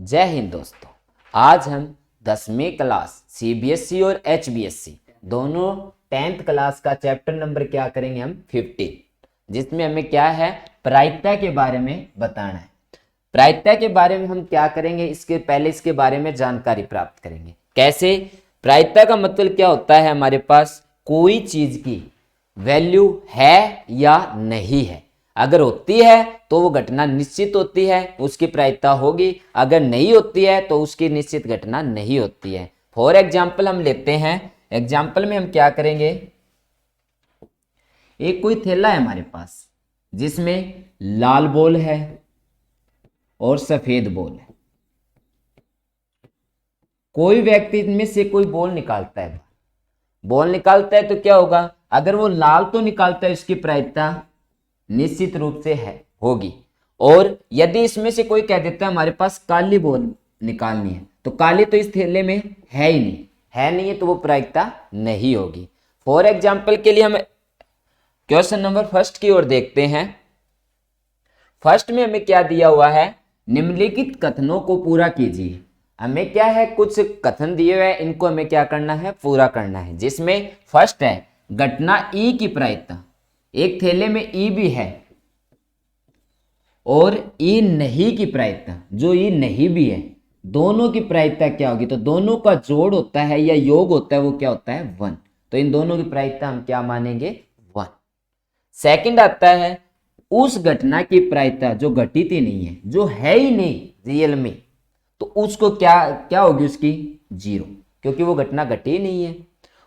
जय हिंद दोस्तों। आज हम 10वीं क्लास सीबीएसई और एचबीएसई दोनों 10th क्लास का चैप्टर नंबर क्या करेंगे हम 15, जिसमें हमें क्या है प्रायिकता के बारे में बताना है। प्रायिकता के बारे में हम क्या करेंगे, इसके पहले इसके बारे में जानकारी प्राप्त करेंगे। कैसे? प्रायिकता का मतलब क्या होता है, हमारे पास कोई चीज की वैल्यू है या नहीं है। अगर होती है तो वो घटना निश्चित होती है, उसकी प्रायिकता होगी। अगर नहीं होती है तो उसकी निश्चित घटना नहीं होती है। फॉर एग्जाम्पल हम लेते हैं, एग्जाम्पल में हम क्या करेंगे, एक कोई थैला है हमारे पास जिसमें लाल बॉल है और सफेद बॉल है। कोई व्यक्ति इनमें से कोई बॉल निकालता है, बॉल निकालता है तो क्या होगा, अगर वो लाल तो निकालता है उसकी प्रायिकता निश्चित रूप से है होगी। और यदि इसमें से कोई कह देता है हमारे पास काली बॉल निकालनी है, तो काली तो इस थैले में है ही नहीं है तो वो प्रायिकता नहीं होगी। फॉर एग्जाम्पल के लिए हम क्वेश्चन नंबर फर्स्ट की ओर देखते हैं। फर्स्ट में हमें क्या दिया हुआ है, निम्नलिखित कथनों को पूरा कीजिए। हमें क्या है, कुछ कथन दिए हुए हैं, इनको हमें क्या करना है, पूरा करना है। जिसमें फर्स्ट है घटना ई की प्रायिकता। एक थैले में ई भी है और ई नहीं की प्रायिकता, जो ई नहीं भी है, दोनों की प्रायिकता क्या होगी, तो दोनों का जोड़ होता है या योग होता है, वो क्या होता है 1। तो इन दोनों की प्रायिकता हम क्या मानेंगे 1। सेकंड आता है उस घटना की प्रायिकता जो घटित ही नहीं है, जो है ही नहीं रियल में, तो उसको क्या होगी, उसकी 0, क्योंकि वो घटना घटी ही नहीं है।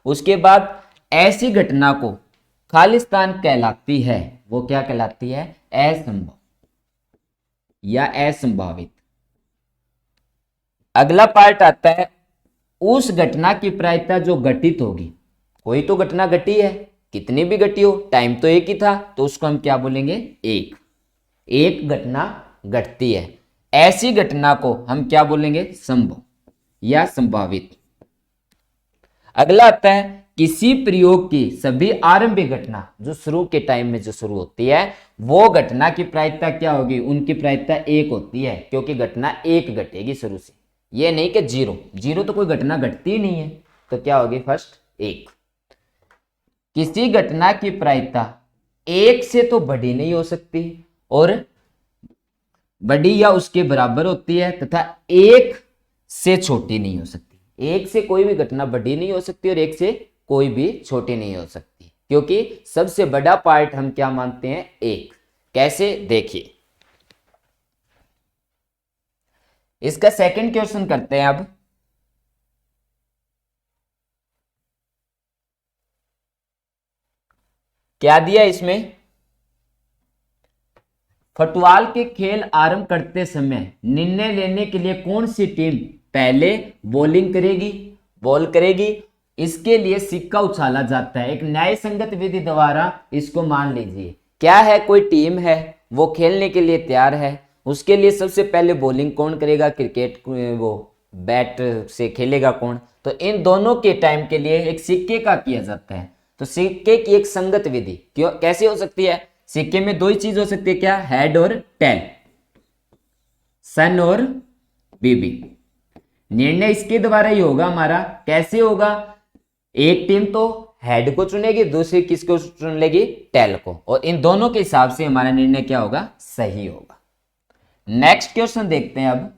उसके बाद ऐसी घटना को खालिस्तान कहलाती है, वो क्या कहलाती है, असंभव या असंभावित। अगला पार्ट आता है उस घटना की प्रायिकता जो घटित होगी। कोई तो घटना घटी है, कितनी भी घटी हो, टाइम तो एक ही था, तो उसको हम क्या बोलेंगे, एक घटना घटती है। ऐसी घटना को हम क्या बोलेंगे, संभव या संभावित। अगला आता है किसी प्रयोग की सभी आरंभिक घटना, जो शुरू के टाइम में जो शुरू होती है, वो घटना की प्रायिकता क्या होगी, उनकी प्रायिकता 1 होती है, क्योंकि घटना 1 घटेगी शुरू से, ये नहीं कि 0 तो कोई घटना घटती ही नहीं है, तो क्या होगी फर्स्ट 1। किसी घटना की प्रायिकता 1 से तो बड़ी नहीं हो सकती और बड़ी या उसके बराबर होती है, तथा 1 से छोटी नहीं हो सकती। 1 से कोई भी घटना बड़ी नहीं हो सकती और 1 से कोई भी छोटी नहीं हो सकती, क्योंकि सबसे बड़ा पार्ट हम क्या मानते हैं 1। कैसे, देखिए इसका सेकंड क्वेश्चन करते हैं। अब क्या दिया इसमें, फुटबॉल के खेल आरंभ करते समय निर्णय लेने के लिए कौन सी टीम पहले बॉलिंग करेगी, इसके लिए सिक्का उछाला जाता है। एक न्याय संगत विधि द्वारा इसको मान लीजिए, क्या है, कोई टीम है, वो खेलने के लिए तैयार है, उसके लिए सबसे पहले बॉलिंग कौन करेगा, क्रिकेट वो बैट से खेलेगा कौन, तो इन दोनों के टाइम के लिए एक सिक्के का किया जाता है। तो सिक्के की एक संगत विधि क्यों कैसे हो सकती है, सिक्के में 2 ही चीज हो सकती है, क्या, हेड और टेल, सन और बीबी। निर्णय इसके द्वारा ही होगा हमारा। कैसे होगा, एक टीम तो हेड को चुनेगी, दूसरी किसको चुन लेगी, टेल को, और इन दोनों के हिसाब से हमारा निर्णय क्या होगा, सही होगा। नेक्स्ट क्वेश्चन देखते हैं। अब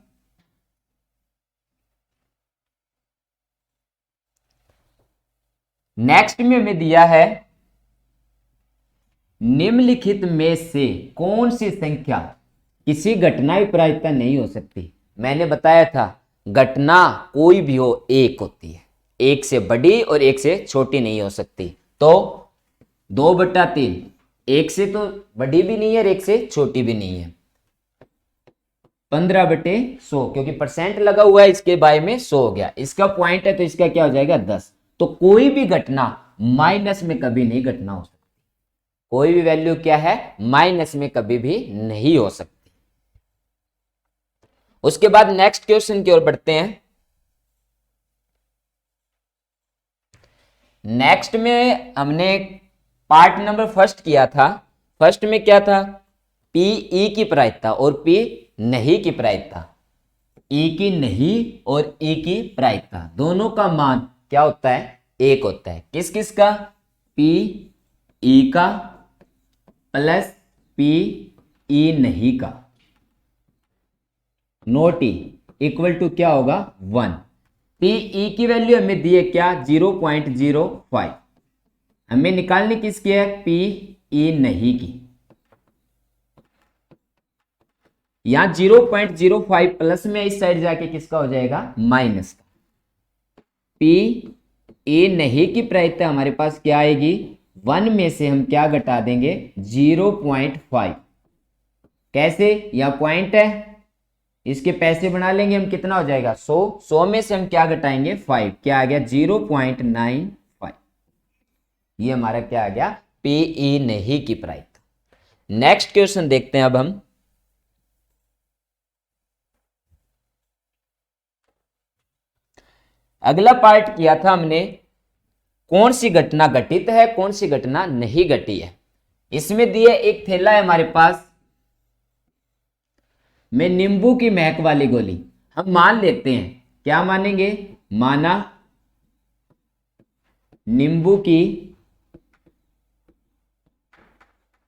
नेक्स्ट में हमें दिया है निम्नलिखित में से कौन सी संख्या किसी घटना की प्रायिकता नहीं हो सकती। मैंने बताया था घटना कोई भी हो 1 होती है, 1 से बड़ी और 1 से छोटी नहीं हो सकती। तो 2/3 1 से तो बड़ी भी नहीं है और 1 से छोटी भी नहीं है। 15/100, क्योंकि परसेंट लगा हुआ है इसके बाय में 100 हो गया, इसका पॉइंट है तो इसका क्या हो जाएगा 10। तो कोई भी घटना माइनस में कभी नहीं घटना हो सकती, कोई भी वैल्यू क्या है, माइनस में कभी भी नहीं हो सकती। उसके बाद नेक्स्ट क्वेश्चन की ओर बढ़ते हैं। नेक्स्ट में हमने पार्ट नंबर फर्स्ट किया था। फर्स्ट में क्या था, पी ई की प्रायिकता और पी नहीं की प्रायिकता। ई की नहीं और ई की प्रायिकता दोनों का मान क्या होता है, एक होता है। किस किस का, पी ई का प्लस पी ई नहीं का, नोट ई इक्वल टू क्या होगा 1। पी ई की वैल्यू हमें दी है क्या 0.05, हमें निकालनी किसकी है, पी ई नहीं की। यहां 0.05 प्लस में इस साइड जाके किसका हो जाएगा, माइनस का। पी ए नहीं की प्रायिकता हमारे पास क्या आएगी, 1 में से हम क्या घटा देंगे 0.5। कैसे, या पॉइंट है, इसके पैसे बना लेंगे हम, कितना हो जाएगा 100 में से हम क्या घटाएंगे 5, क्या आ गया 0.95। ये हमारा क्या आ गया, पी ई नहीं की प्रायिकता। नेक्स्ट क्वेश्चन देखते हैं अब हम। अगला पार्ट किया था हमने, कौन सी घटना घटित है कौन सी घटना नहीं घटी है। इसमें दिए एक थैला है हमारे पास में नींबू की महक वाली गोली। हम मान लेते हैं, क्या मानेंगे, माना नींबू की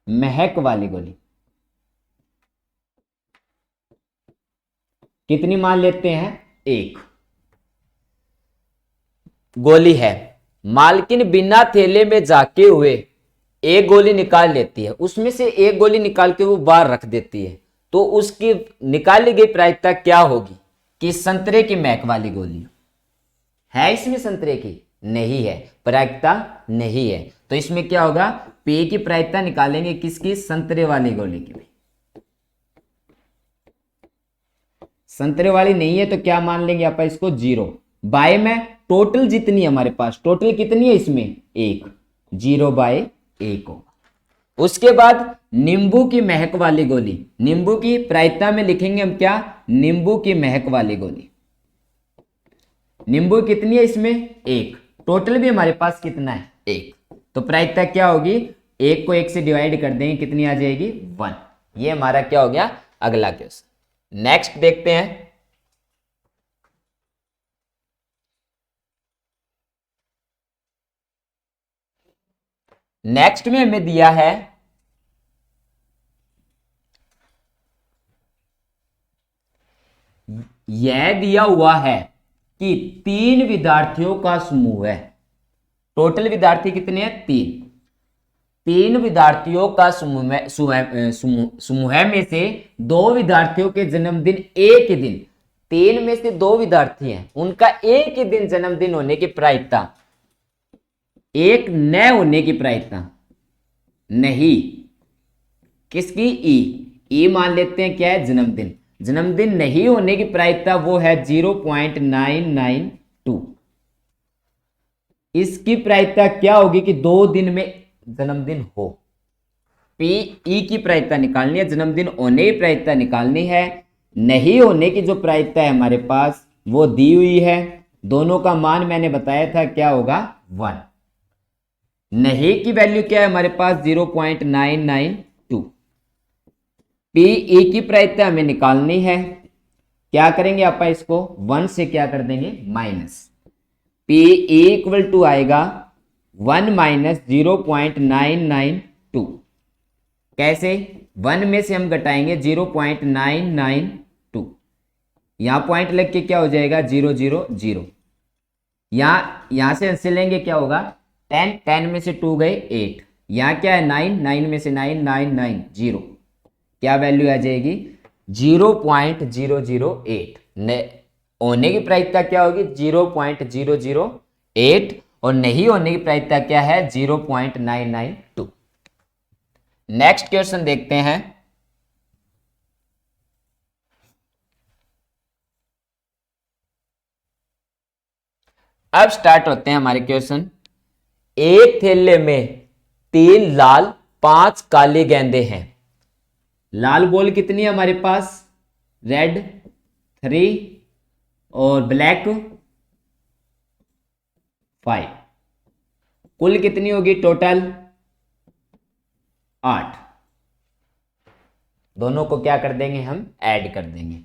महक वाली गोली कितनी मान लेते हैं, एक गोली है। मालकिन बिना थैले में जाके हुए एक गोली निकाल लेती है, उसमें से एक गोली निकाल के वो बाहर रख देती है, तो उसकी निकाली गई प्रायिकता क्या होगी, कि संतरे की महक वाली गोली है, इसमें संतरे की नहीं है, प्रायिकता नहीं है, तो इसमें क्या होगा, पे की प्रायिकता निकालेंगे किसकी, संतरे वाली गोली की। संतरे वाली नहीं है तो क्या मान लेंगे आप इसको 0। बाय में टोटल जितनी है हमारे पास, टोटल कितनी है इसमें, 1, 0/1 होगा। उसके बाद नींबू की महक वाली गोली, नींबू की प्रायिकता में लिखेंगे हम क्या, नींबू की महक वाली गोली। नींबू कितनी है इसमें, 1, टोटल भी हमारे पास कितना है 1, तो प्रायिकता क्या होगी, 1 को 1 से डिवाइड कर देंगे, कितनी आ जाएगी 1। ये हमारा क्या हो गया, अगला क्वेश्चन। नेक्स्ट देखते हैं। नेक्स्ट में हमें दिया है यह दिया हुआ है कि 3 विद्यार्थियों का समूह है। टोटल विद्यार्थी कितने हैं, 3 विद्यार्थियों का समूह में से 2 विद्यार्थियों के जन्मदिन एक ही दिन, 3 में से 2 विद्यार्थी हैं, उनका एक ही दिन जन्मदिन होने की प्रायिकता, एक न होने की प्रायिकता नहीं, किसकी, ई मान लेते हैं क्या है, जन्मदिन। जन्मदिन नहीं होने की प्रायिकता वो है 0.992। इसकी प्रायिकता क्या होगी कि 2 दिन में जन्मदिन हो। पी ई की प्रायिकता निकालनी है, जन्मदिन होने की प्रायिकता निकालनी है, नहीं होने की जो प्रायिकता है हमारे पास वो दी हुई है। दोनों का मान मैंने बताया था क्या होगा 1। नहीं की वैल्यू क्या है हमारे पास 0.992। पी ई की प्रायिकता हमें निकालनी है, क्या करेंगे आप इसको 1 से क्या कर देंगे minus, P E equal to आएगा 1 माइनस 0.992। कैसे, 1 में से हम घटाएंगे 0.992, यहां पॉइंट लग के क्या हो जाएगा 000। यहां से अंश लेंगे क्या होगा 10, 10 में से 2 गए 8, यहां क्या है 9, 9 में से 9, 9, 9, 0, क्या वैल्यू आ जाएगी 0.008। होने की प्रायिकता क्या होगी 0.008 और नहीं होने की प्रायिकता क्या है 0.992। नेक्स्ट क्वेश्चन देखते हैं। अब स्टार्ट होते हैं हमारे क्वेश्चन। एक थैले में 3 लाल 5 काले गेंदे हैं। लाल बॉल कितनी है हमारे पास, रेड 3 और ब्लैक 5, कुल कितनी होगी टोटल 8। दोनों को क्या कर देंगे हम ऐड कर देंगे।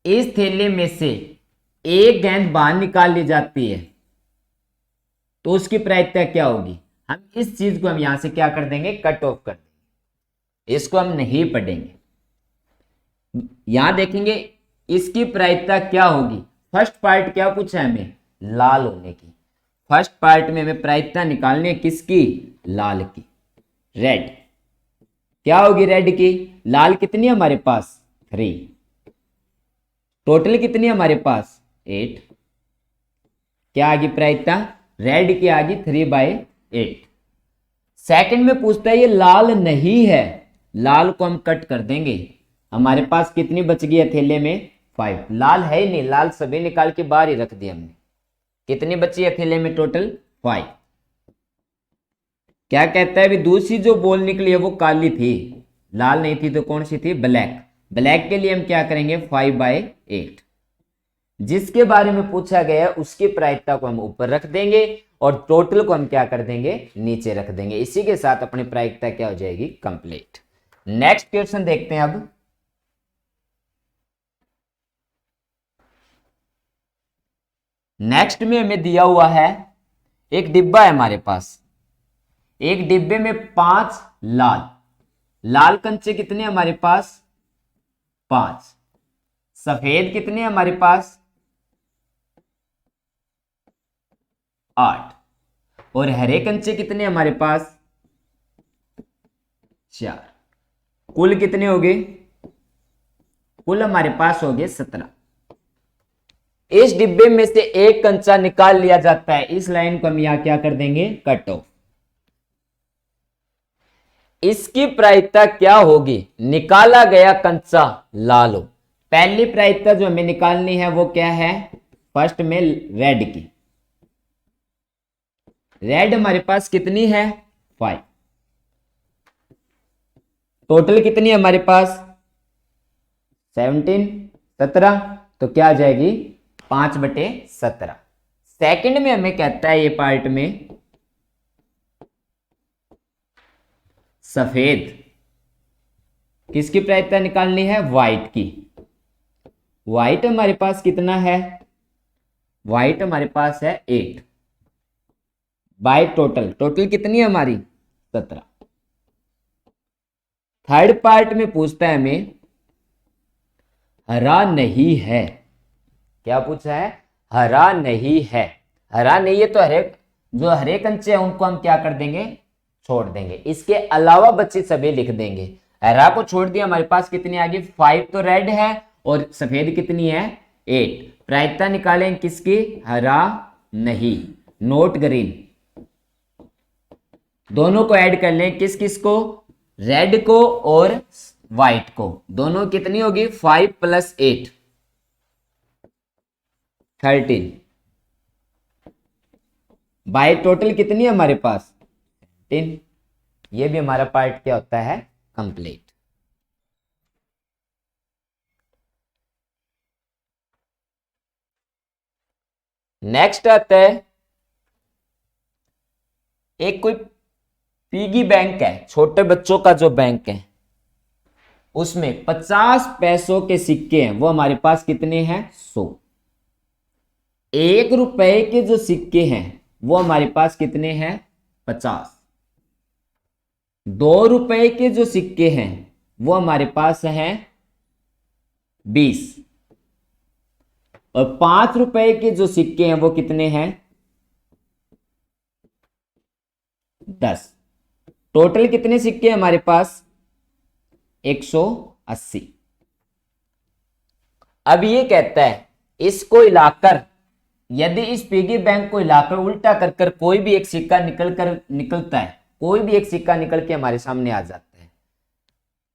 इस थैले में से एक गेंद बाहर निकाल ली जाती है तो उसकी प्रायिकता क्या होगी। हम इस चीज को हम यहां से क्या कर देंगे, कट ऑफ कर देंगे, इसको हम नहीं पढ़ेंगे। यहां देखेंगे इसकी प्रायिकता क्या होगी। फर्स्ट पार्ट क्या पूछा है हमें, लाल होने की। फर्स्ट पार्ट में हमें प्रायिकता निकालनी है किसकी, लाल की, रेड। क्या होगी रेड की, लाल कितनी है हमारे पास 3, टोटल कितनी है हमारे पास 8। क्या आ गई प्रायिकता, रेड की आ गई 3/8। सेकंड में पूछता है ये लाल नहीं है, लाल को हम कट कर देंगे। हमारे पास कितनी बच गई है थैले में 5, लाल है ही नहीं, लाल सभी निकाल के बाहर ही रख दिया हमने। कितनी बची है थैले में टोटल 5। क्या कहता है अभी दूसरी जो बॉल निकली है वो काली थी, लाल नहीं थी, तो कौन सी थी, ब्लैक। ब्लैक के लिए हम क्या करेंगे 5/8। जिसके बारे में पूछा गया है उसकी प्रायिकता को हम ऊपर रख देंगे और टोटल को हम क्या कर देंगे, नीचे रख देंगे। इसी के साथ अपनी प्रायिकता क्या हो जाएगी, कंप्लीट। नेक्स्ट क्वेश्चन देखते हैं अब। नेक्स्ट में हमें दिया हुआ है एक डिब्बा है हमारे पास, एक डिब्बे में 5 लाल, लाल कंचे कितने हमारे पास 5, सफेद कितने हमारे पास 8, और हरे कंचे कितने हमारे पास 4। कुल कितने हो गए, कुल हमारे पास हो गए 17। इस डिब्बे में से एक कंचा निकाल लिया जाता है, इस लाइन को हम यहां क्या कर देंगे, कट ऑफ। इसकी प्रायिकता क्या होगी, निकाला गया कंचा लाल हो। पहली प्रायिकता जो हमें निकालनी है वो क्या है, फर्स्ट में रेड की। रेड हमारे पास कितनी है 5, टोटल कितनी है हमारे पास 17, तो क्या आ जाएगी 5/17। सेकंड में हमें कहता है ये पार्ट में सफेद, किसकी प्रायिकता निकालनी है, व्हाइट की। व्हाइट हमारे पास कितना है, व्हाइट हमारे पास है 8 बाय टोटल, टोटल कितनी है हमारी 17। थर्ड पार्ट में पूछता है हमें हरा नहीं है। क्या पूछा है, हरा नहीं है। हरा नहीं है तो हरे, जो हरे कंचे हैं उनको हम क्या कर देंगे, छोड़ देंगे। इसके अलावा बच्चे सभी लिख देंगे। हरा को छोड़ दिया, हमारे पास कितनी आ गई 5, तो रेड है, और सफेद कितनी है 8। प्रायिकता निकालें किसकी, हरा नहीं, नोट ग्रीन। दोनों को ऐड कर लें, किस किस को, रेड को और व्हाइट को। दोनों कितनी होगी 5 + 8 13, बाय टोटल कितनी है हमारे पास 10। ये भी हमारा पार्ट क्या होता है, कंप्लीट। नेक्स्ट आता है एक कोई पिगी बैंक है, छोटे बच्चों का जो बैंक है, उसमें 50 पैसों के सिक्के हैं, वो हमारे पास कितने हैं 100। 1 रुपए के जो सिक्के हैं वो हमारे पास कितने हैं 50। 2 रुपए के जो सिक्के हैं वो हमारे पास हैं 20, और 5 रुपए के जो सिक्के हैं वो कितने हैं 10। टोटल कितने सिक्के हैं हमारे पास 180। अब ये कहता है इसको हिलाकर, यदि इस पिगी बैंक को हिलाकर उल्टा कर कर कोई भी एक सिक्का निकलता है, कोई भी एक सिक्का निकल के हमारे सामने आ जाता है,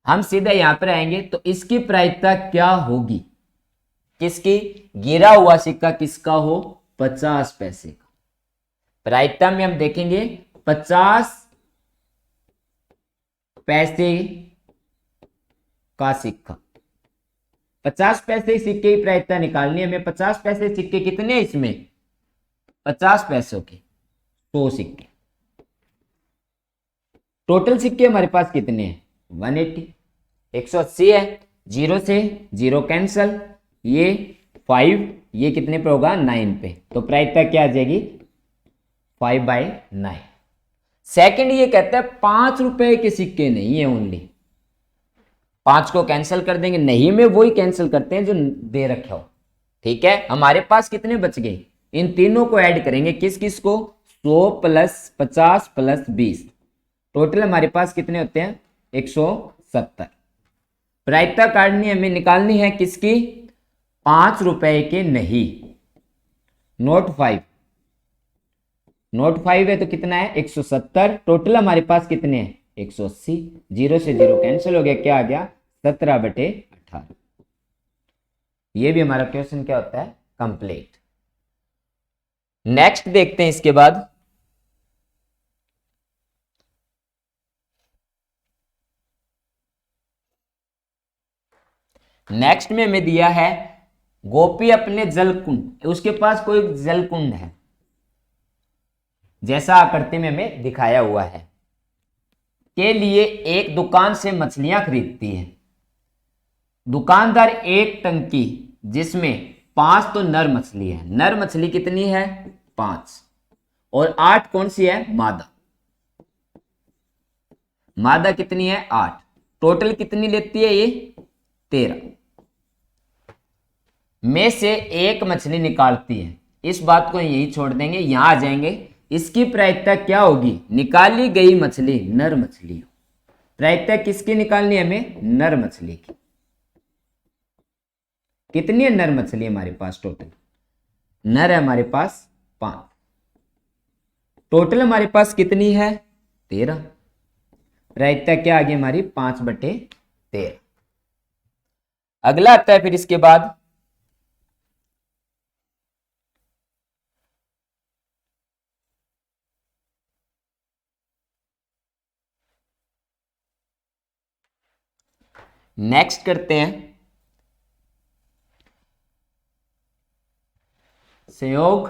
हम सीधा यहां पर आएंगे तो इसकी प्रायिकता क्या होगी, किसकी, गिरा हुआ सिक्का किसका हो 50 पैसे का। प्रायिकता में हम देखेंगे 50 पैसे का सिक्का, 50 पैसे सिक्के की प्रायिकता निकालनी है हमें। 50 पैसे सिक्के कितने हैं इसमें 50 पैसों के 100 सिक्के। टोटल सिक्के हमारे पास कितने हैं 180। 180 है, 0 से 0 कैंसल, ये 5, ये कितने पे होगा 9 पे, तो प्रायिकता क्या आ जाएगी 5/9। सेकंड ये कहता है 5 रुपए के सिक्के नहीं है ओनली, 5 को कैंसिल कर देंगे, नहीं में वही कैंसिल करते हैं जो दे रखा हो। ठीक है, हमारे पास कितने बच गए, इन तीनों को ऐड करेंगे, किस किस को, 100 प्लस 50 प्लस 20, टोटल हमारे पास कितने होते हैं 170। प्रायिकता काटनी हमें, निकालनी है किसकी, 5 रुपए के नहीं, नोट 5, नोट 5 है तो कितना है 170, टोटल हमारे पास कितने हैं 180, 0 से 0 कैंसिल हो गया, क्या आ गया 17/18। ये भी हमारा क्वेश्चन क्या होता है कंप्लीट। नेक्स्ट देखते हैं इसके बाद, नेक्स्ट में हमें दिया है गोपी अपने जलकुंड, उसके पास कोई जलकुंड है, जैसा आकृति में हमें दिखाया हुआ है, के लिए एक दुकान से मछलियां खरीदती है। दुकानदार एक टंकी जिसमें 5 तो नर मछली है, नर मछली कितनी है 5, और 8 कौन सी है मादा, मादा कितनी है 8, टोटल कितनी लेती है ये 13, में से एक मछली निकालती है। इस बात को यही छोड़ देंगे, यहां आ जाएंगे, इसकी प्रायिकता क्या होगी, निकाली गई मछली नर मछली, प्रायिकता किसकी निकालनी है हमें, नर मछली की। कितनी है नर मछली हमारे पास, टोटल नर है हमारे पास 5, टोटल हमारे पास कितनी है 13, प्रायिकता क्या आ गई हमारी 5/13। अगला आता है फिर इसके बाद, नेक्स्ट करते हैं संयोग,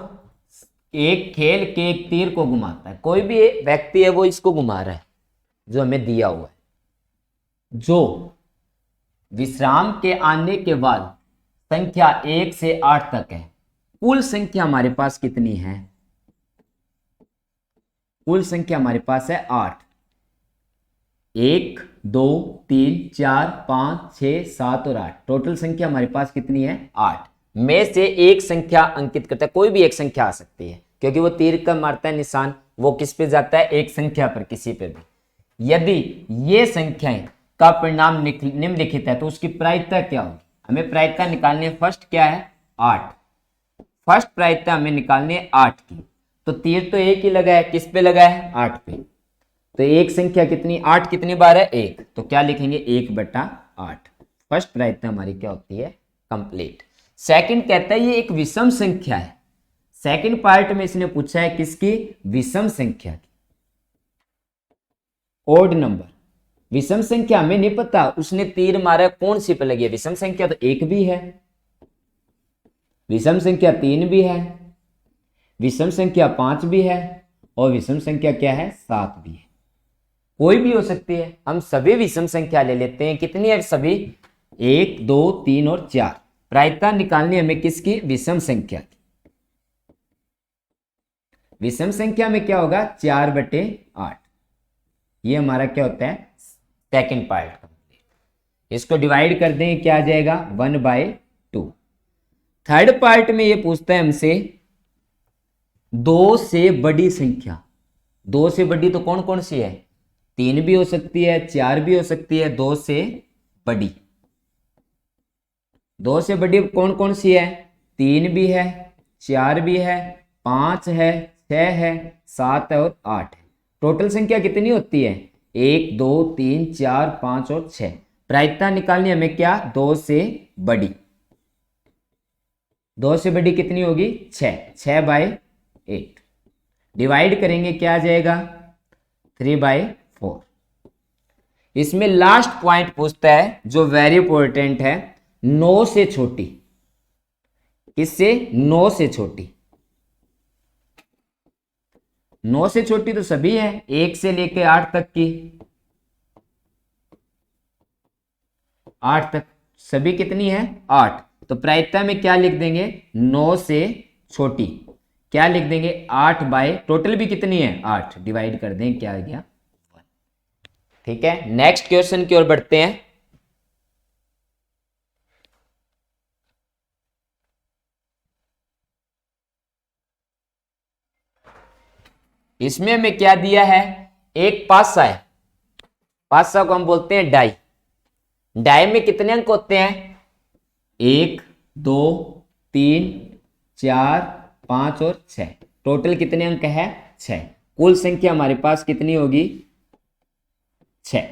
एक खेल के एक तीर को घुमाता है, कोई भी व्यक्ति है वो इसको घुमा रहा है जो हमें दिया हुआ है, जो विश्राम के आने के बाद संख्या 1 से 8 तक है, कुल संख्या हमारे पास कितनी है, कुल संख्या हमारे पास है 8, 1 2 3 4 5 6 7 और 8, टोटल संख्या हमारे पास कितनी है 8, में से एक संख्या अंकित करता है, कोई भी एक संख्या आ सकती है क्योंकि वो तीर का मारता है निशान, वो किस पे जाता है एक संख्या पर, किसी पे भी। यदि ये संख्याएं का परिणाम निम्नलिखित है तो उसकी प्रायिकता क्या होगी, हमें प्रायिकता निकालनी है, फर्स्ट क्या है 8, फर्स्ट प्रायिकता हमें निकालनी है 8 की, तो तीर तो एक ही लगा है, किस पे लगा है 8 पे, तो एक संख्या कितनी 8 कितनी बार है 1, तो क्या लिखेंगे 1/8, फर्स्ट प्रायिकता हमारी क्या होती है कंप्लीट। सेकंड कहता है ये एक विषम संख्या है, सेकंड पार्ट में इसने पूछा है किसकी, विषम संख्या की, ओड नंबर, विषम संख्या हमें नहीं पता, उसने तीर मारा कौन सी पे लगी है, विषम संख्या तो 1 भी है, विषम संख्या 3 भी है, विषम संख्या 5 भी है, और विषम संख्या क्या है 7 भी है, कोई भी हो सकती है, हम सभी विषम संख्या ले लेते हैं, कितनी है सभी 1 2 3 और 4, प्रायिकता निकालनी हमें किसकी, विषम संख्या की, विषम संख्या में क्या होगा 4/8, ये हमारा क्या होता है सेकंड पार्ट कंप्लीट, इसको डिवाइड कर दें क्या आ जाएगा 1/2। थर्ड पार्ट में ये पूछता है हमसे 2 से बड़ी संख्या, 2 से बड़ी तो कौन कौन सी है, 3 भी हो सकती है 4 भी हो सकती है, 2 से बड़ी, 2 से बड़ी कौन कौन सी है, 3 भी है 4 भी है 5 है 6 है 7 है और 8 है, टोटल संख्या कितनी होती है 1 2 3 4 5 और 6, प्रायिकता निकालनी हमें क्या 2 से बड़ी, 2 से बड़ी कितनी होगी 6/8, डिवाइड करेंगे क्या आ जाएगा 3/4। इसमें लास्ट पॉइंट पूछता है जो वेरी इंपॉर्टेंट है, 9 से छोटी, किससे 9 से छोटी, 9 से छोटी तो सभी है 1 से लेके 8 तक की, 8 तक सभी कितनी है 8, तो प्रायिकता में क्या लिख देंगे, 9 से छोटी क्या लिख देंगे, 8 बाय टोटल भी कितनी है 8, डिवाइड कर दें, क्या आ गया 1। ठीक है, नेक्स्ट क्वेश्चन की ओर बढ़ते हैं। इसमें हमें क्या दिया है, एक पासा है, पासा को हम बोलते हैं डाई। डाई में कितने अंक होते हैं, 1 2 3 4 5 और 6, टोटल कितने अंक है 6। कुल संख्या हमारे पास कितनी होगी 6।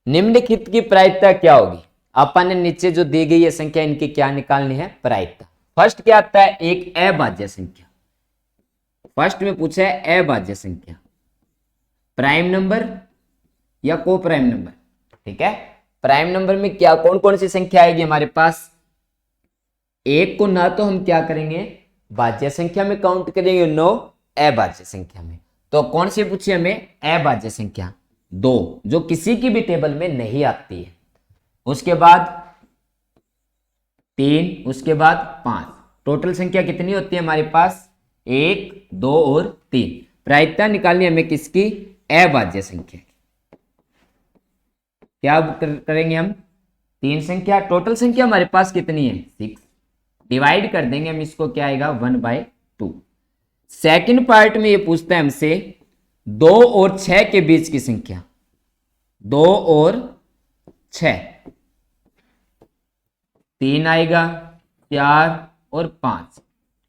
निम्नलिखित की प्रायिकता क्या होगी, अपन ने नीचे जो दी गई है संख्या इनकी क्या निकालनी है प्रायिकता। फर्स्ट क्या आता है, एक अभाज्य संख्या। फर्स्ट में पूछा है अभाज्य संख्या, प्राइम नंबर या को प्राइम नंबर। ठीक है, प्राइम नंबर में क्या कौन कौन सी संख्या आएगी हमारे पास, एक को ना तो हम क्या करेंगे भाज्य संख्या में काउंट करेंगे, नो अभाज्य संख्या में। तो कौन सी पूछी हमें, अभाज्य संख्या 2, जो किसी की भी टेबल में नहीं आती है। उसके बाद 3, उसके बाद 5, टोटल संख्या कितनी होती है हमारे पास 1 2 और 3। प्रायिकता निकालनी हमें किसकी, अभाज्य संख्या। क्या करेंगे हम, 3 संख्या, टोटल संख्या हमारे पास कितनी है 6, डिवाइड कर देंगे हम इसको, क्या आएगा 1/2। सेकंड पार्ट में ये पूछता है हमसे 2 और 6 के बीच की संख्या, 2 और 6, 3 आएगा, 4 और 5,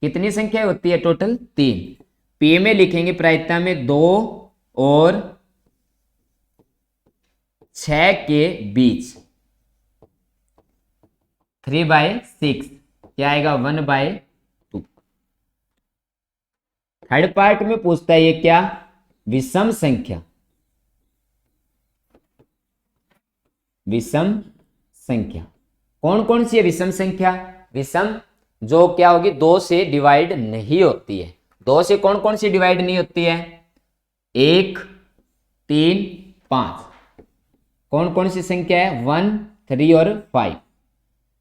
कितनी संख्या होती है टोटल 3। पी में लिखेंगे प्रायिकता में 2 और 6 के बीच 3/6, क्या आएगा 1/2। थर्ड पार्ट में पूछता है ये क्या, विषम संख्या। विषम संख्या कौन कौन सी है विषम संख्या, विषम जो क्या होगी 2 से डिवाइड नहीं होती है। 2 से कौन कौन सी डिवाइड नहीं होती है, 1 3 5, कौन कौन सी संख्या है 1 3 और 5।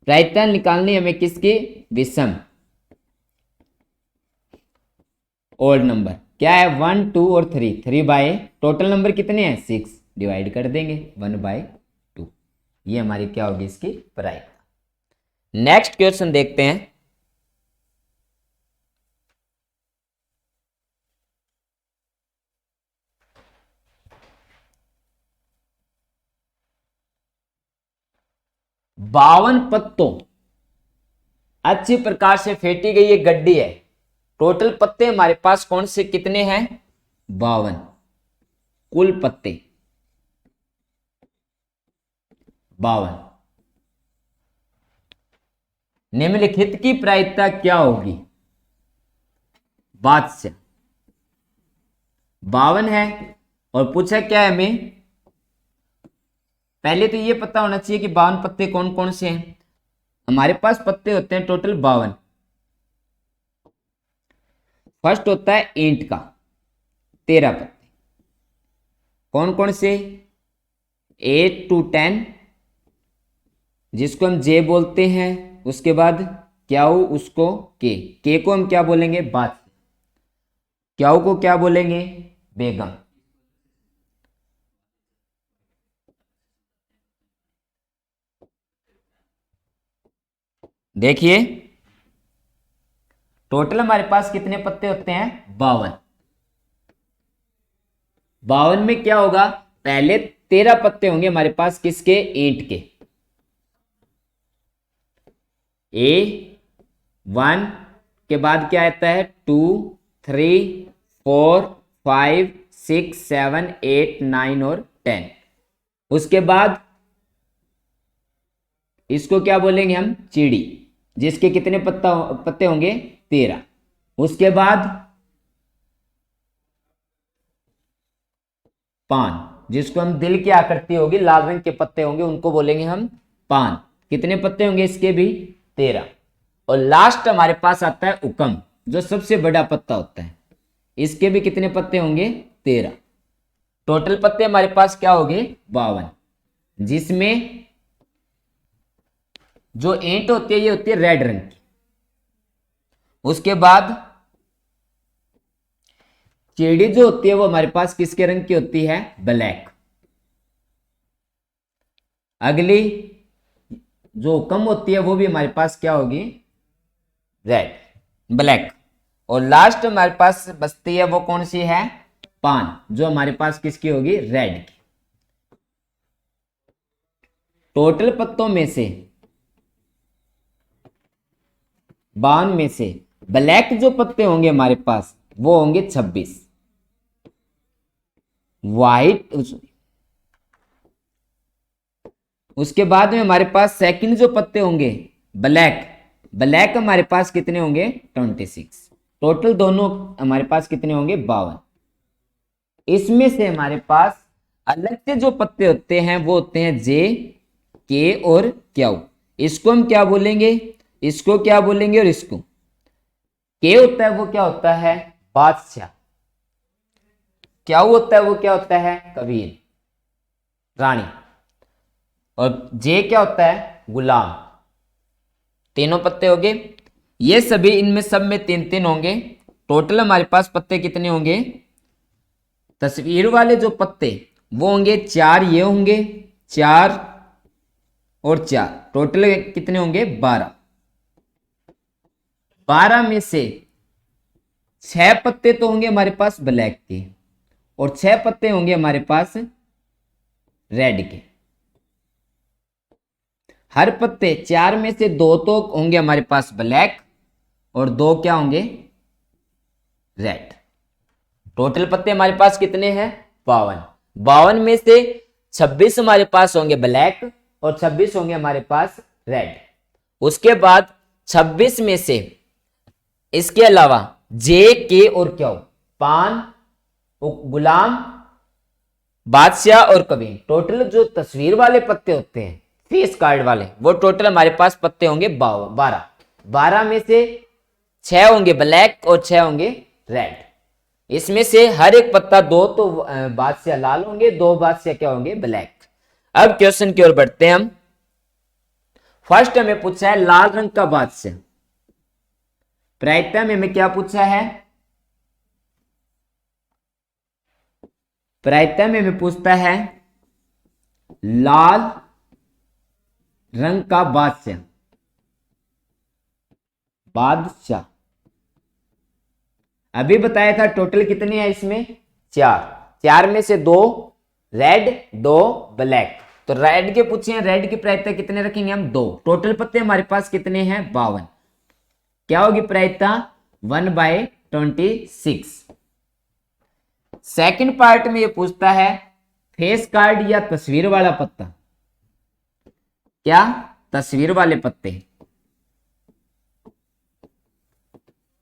प्रायिकता निकालनी हमें किसकी, विषम ओड नंबर, क्या है 1 2 और 3, 3 बाय टोटल नंबर कितने हैं 6, डिवाइड कर देंगे 1/2। ये हमारी क्या होगी इसकी प्रायिकता। नेक्स्ट क्वेश्चन देखते हैं। बावन पत्तों अच्छी प्रकार से फेंटी गई एक गड्डी है, टोटल पत्ते हमारे पास कौन से कितने हैं 52, कुल पत्ते 52। निम्नलिखित की प्रायिकता क्या होगी, बादशाह 52 है और पूछा क्या है हमें, पहले तो ये पता होना चाहिए कि 52 पत्ते कौन कौन से हैं। हमारे पास पत्ते होते हैं टोटल 52। फर्स्ट होता है ईंट का 13 पत्ते, कौन कौन से 8 to 10, जिसको हम जे बोलते हैं। उसके बाद क्याऊ, उसको के को हम क्या बोलेंगे बादशाह, क्याऊ को क्या बोलेंगे बेगम। देखिए टोटल हमारे पास कितने पत्ते होते हैं 52। 52 में क्या होगा, पहले 13 पत्ते होंगे हमारे पास किसके, ईंट के। A1 के बाद क्या आता है 2 3 4 5 6 7 8 9 और 10। उसके बाद इसको क्या बोलेंगे हम चीड़ी, जिसके कितने पत्ते होंगे 13। उसके बाद पान, जिसको हम दिल की आकृति होगी, लाल रंग के पत्ते होंगे, उनको बोलेंगे हम पान, कितने पत्ते होंगे इसके भी 13। और लास्ट हमारे पास आता है उकम, जो सबसे बड़ा पत्ता होता है, इसके भी कितने पत्ते होंगे 13। टोटल पत्ते हमारे पास क्या हो गए 52, जिसमें जो ईंट होती है ये होती है रेड रंग की। उसके बाद चिड़ी जो होती है वो हमारे पास किसके रंग की होती है? ब्लैक। अगली जो हुक्म होती है वो भी हमारे पास क्या होगी? Red, black. और लास्ट हमारे पास बचती है वो कौन सी है? पान, जो हमारे पास किसकी होगी? रेड की। टोटल पत्तों में से 52 में से ब्लैक जो पत्ते होंगे हमारे पास वो होंगे 26। व्हाइट, उसके बाद में हमारे पास सेकंड जो पत्ते होंगे ब्लैक, ब्लैक हमारे पास कितने होंगे? 26। टोटल दोनों हमारे पास कितने होंगे? 52। इसमें से हमारे पास अलग से जो पत्ते होते हैं वो होते हैं जे, के और क्यू। इसको हम क्या बोलेंगे? इसको क्या बोलेंगे? और इसको के होता है वो क्या होता है? बादशाह। क्या होता है वो क्या होता है? कबीर, रानी। और जे क्या होता है? गुलाम। तीनों पत्ते हो गए। ये सभी इनमें सब में 3-3 होंगे। टोटल हमारे पास पत्ते कितने होंगे? तस्वीर वाले जो पत्ते वो होंगे 4, ये होंगे 4 और 4, टोटल कितने होंगे? 12। 12 में से 6 पत्ते तो होंगे हमारे पास ब्लैक के और 6 पत्ते होंगे हमारे पास रेड के। हर पत्ते 4 में से 2 तो होंगे हमारे पास ब्लैक और 2 क्या होंगे? रेड। टोटल पत्ते हमारे पास कितने हैं? 52। 52 में से 26 हमारे पास होंगे ब्लैक और 26 होंगे हमारे पास रेड। उसके बाद 26 में से इसके अलावा जे, के और क्यू, पान, गुलाम, बादशाह और कबीर, टोटल जो तस्वीर वाले पत्ते होते हैं, फेस कार्ड वाले, वो टोटल हमारे पास पत्ते होंगे 12। 12 में से 6 होंगे ब्लैक और 6 होंगे रेड। इसमें से हर एक पत्ता 2 तो बादशाह लाल होंगे, 2 बादशाह क्या होंगे? ब्लैक। अब क्वेश्चन की ओर बढ़ते हैं हम। फर्स्ट हमें पूछा है लाल रंग का बादशाह। प्रायिकता में हमें क्या पूछा है? प्रायिकता में हमें पूछता है लाल रंग का बादशाह। बादशाह अभी बताया था टोटल कितने हैं इसमें? 4। 4 में से 2 रेड, 2 ब्लैक। तो रेड के पूछे हैं, रेड की प्रायिकता कितने रखेंगे हम? 2। टोटल पत्ते हमारे पास कितने हैं? 52। क्या होगी प्रायिकता? 1/26। सेकंड पार्ट में ये पूछता है फेस कार्ड या तस्वीर वाला पत्ता। क्या? तस्वीर वाले पत्ते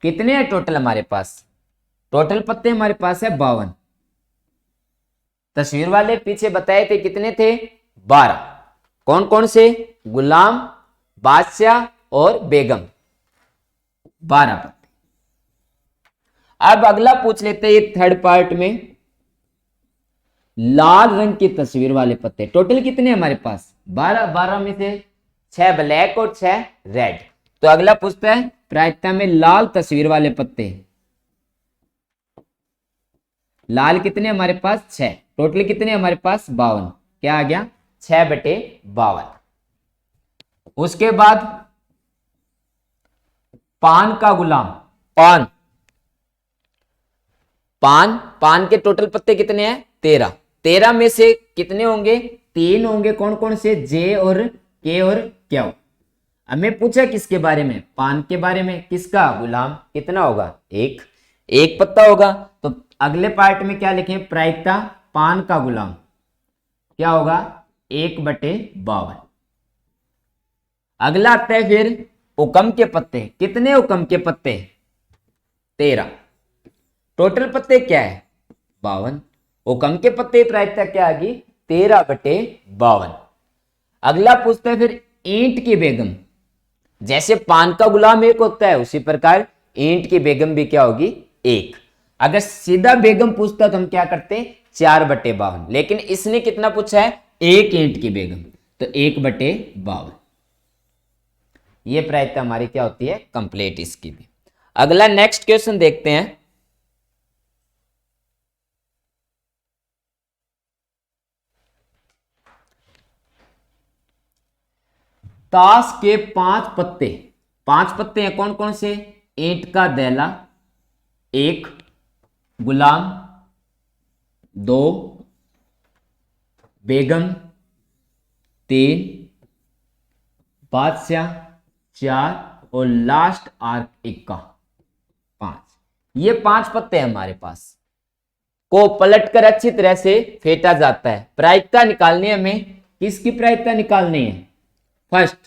कितने हैं टोटल हमारे पास? टोटल पत्ते हमारे पास है 52। तस्वीर वाले पीछे बताए थे कितने थे? 12। कौन कौन से? गुलाम, बादशाह और बेगम, 12 पत्ते। अब अगला पूछ लेते हैं थर्ड पार्ट में लाल रंग की तस्वीर वाले पत्ते। टोटल कितने हमारे पास? 12। 12 में से 6 ब्लैक और 6 रेड। तो अगला पूछता है प्रायिकता में लाल तस्वीर वाले पत्ते। लाल कितने हमारे पास? 6। टोटल कितने हमारे पास? 52। क्या आ गया? 6/52। उसके बाद पान का गुलाम। पान, पान, पान के टोटल पत्ते कितने हैं? 13। 13 में से कितने होंगे? 3 होंगे। कौन कौन से? जे और के और क्यू। हमें पूछा किसके बारे में? पान के बारे में। किसका? गुलाम। कितना होगा? 1। 1 पत्ता होगा। तो अगले पार्ट में क्या लिखें? प्रायिकता पान का गुलाम क्या होगा? 1/52। अगला आता है फिर हुक्म के पत्ते। कितने हुक्म के पत्ते? 13। टोटल पत्ते क्या है? 52। हुक्म के पत्ते प्रायिकता क्या आ गई? 13/52। अगला पूछता है फिर ईंट की बेगम। जैसे पान का गुलाम 1 होता है उसी प्रकार ईंट की बेगम भी क्या होगी? 1। अगर सीधा बेगम पूछता तो हम क्या करते? 4/52। लेकिन इसने कितना पूछा है? 1 ईंट की बेगम, तो 1/52। ये प्रायिकता हमारी क्या होती है, कंप्लीट इसकी भी। अगला नेक्स्ट क्वेश्चन देखते हैं। ताश के 5 पत्ते, 5 पत्ते हैं कौन कौन से, ईंट का दैला, 1, गुलाम, 2, बेगम, 3, बादशाह, 4 और लास्ट आर्क इक्का 5। ये 5 पत्ते हैं हमारे पास, को पलटकर अच्छी तरह से फेंटा जाता है। प्रायिकता निकालनी है हमें, किसकी प्रायिकता निकालनी है, फर्स्ट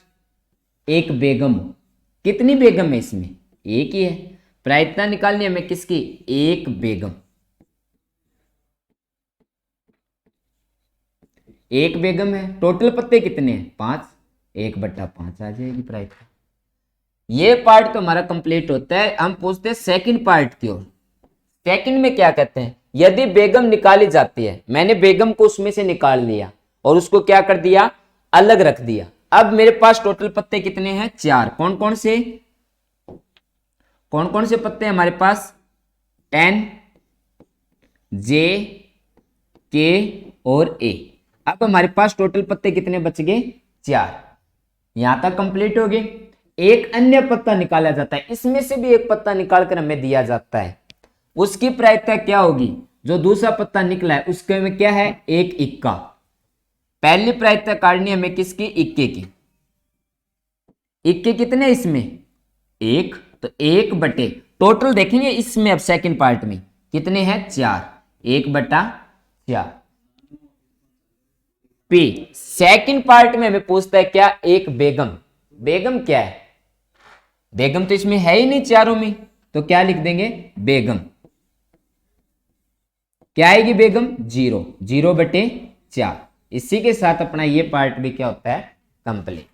एक बेगम, कितनी बेगम है इसमें, एक ही है। प्रायिकता निकालनी है हमें किसकी, एक बेगम, एक बेगम है। टोटल पत्ते कितने हैं, 5, 1/5 आ जाएगी प्रायिकता। ये पार्ट तो हमारा कंप्लीट होता है। हम पूछते हैं सेकंड पार्ट की ओर। सेकंड में क्या कहते हैं, यदि बेगम निकाली जाती है, मैंने बेगम को उसमें से निकाल लिया और उसको क्या कर दिया, अलग रख दिया। अब मेरे पास टोटल पत्ते कितने हैं, 4। कौन कौन से पत्ते हैं हमारे पास, एन, जे, के और ए। अब हमारे पास टोटल पत्ते कितने बच गए, 4। यहां तक कंप्लीट हो गए। एक अन्य पत्ता निकाला जाता है, इसमें से भी एक पत्ता निकालकर हमें दिया जाता है। उसकी प्रायिकता क्या होगी, जो दूसरा पत्ता निकला है उसके में क्या है, एक इक्का। पहली प्रायिकता काटनी हमें किसकी, इक्के की। इक्के कितने इसमें, 1, तो 1 टोटल देखेंगे इसमें, अब सेकंड पार्ट में कितने हैं, 4, 1/4। पी सेकंड पार्ट में हमें पूछता है क्या, एक बेगम। बेगम क्या है, बेगम तो इसमें है ही नहीं चारों में, तो क्या लिख देंगे, बेगम। क्या आएगी बेगम, 0, 0/4। इसी के साथ अपना ये पार्ट भी क्या होता है, कंप्लीट।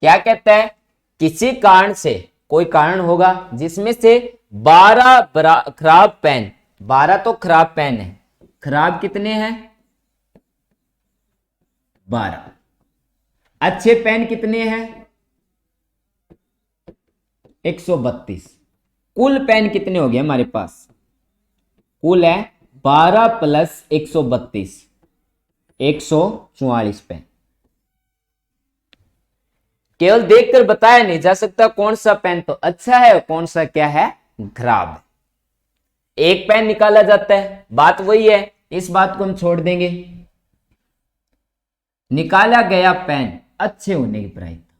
क्या कहता है, किसी कारण से, कोई कारण होगा जिसमें से 12 खराब पेन, 12 तो खराब पेन है, खराब कितने हैं, 12। अच्छे पेन कितने हैं, 132। कुल पेन कितने हो गए हमारे पास, कुल है 12 + 132, 144 पेन। केवल देखकर बताया नहीं जा सकता कौन सा पेन तो अच्छा है और कौन सा क्या है, खराब है। एक पेन निकाला जाता है, बात वही है, इस बात को हम छोड़ देंगे। निकाला गया पेन अच्छे होने की प्रायिकता,